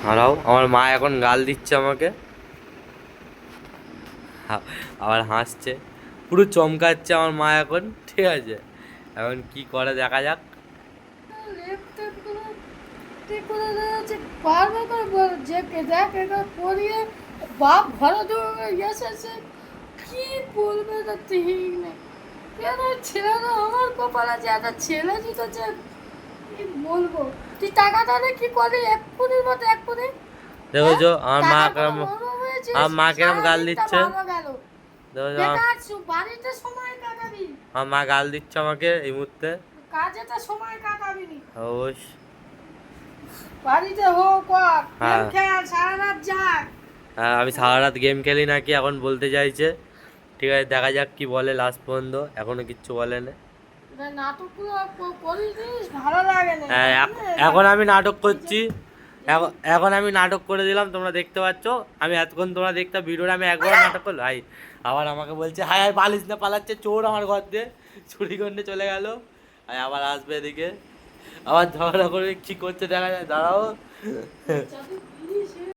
হারাও, আমার মা এখন গাল দিচ্ছে আমাকে, আবার হাসছে, পুরো চমকাচ্ছে আমার মা এখন। ঠিক আছে, এখন কি করে দেখা যাক। বাপ ঘরে এসেছে, কি বলবে তা ঠিক নেই। কেন ছেলেরা আমার কপালে যে একটা ছেলে জিতেছে, কি বলবো। তুই টাকা তাহলে কি করলি এক্ষুনির মতো এক্ষুনি? দেখেছো আমার মা টাকার কোনো কেরম, গরম হয়েছিস, আমার মা কেরম গাল সারাদিনটা দিচ্ছে। ভালো গেল। দেখেছো বেকার বাড়িতে সময় কাটাবি, আমার মা গাল দিচ্ছে আমাকে এই মুহূর্তে। কাজেতে সময় কাটাবি নি। অবশ্য বাড়িতে হোক গেম হ্যাঁ, খেল, সারা রাত জাগ। হ্যাঁ আমি সারা রাত গেম খেলি নাকি এখন বলতে চাইছে। ঠিক আছে, দেখা যাক কি বলে লাস্ট পর্যন্ত, এখনো কিচ্ছু বলে না। নাটকগুলো করিস, ভালো লাগে না। হ্যাঁ, এখন আমি নাটক করছি। এখন আমি নাটক করে দিলাম, তোমরা দেখতে পাচ্ছ। আমি এতক্ষণ তোমরা দেখতে ভিডিওটা আমি একবার নাটক করলো, ভাই আবার আমাকে বলছে হাই হাই পালিস না, পালাচ্ছে চোর আমার ঘর দিয়ে চুরি করে চলে গেল। আর আবার আসবে এদিকে, আবার ঝগড়া করে কি করছে দেখা যায়, দাঁড়াও।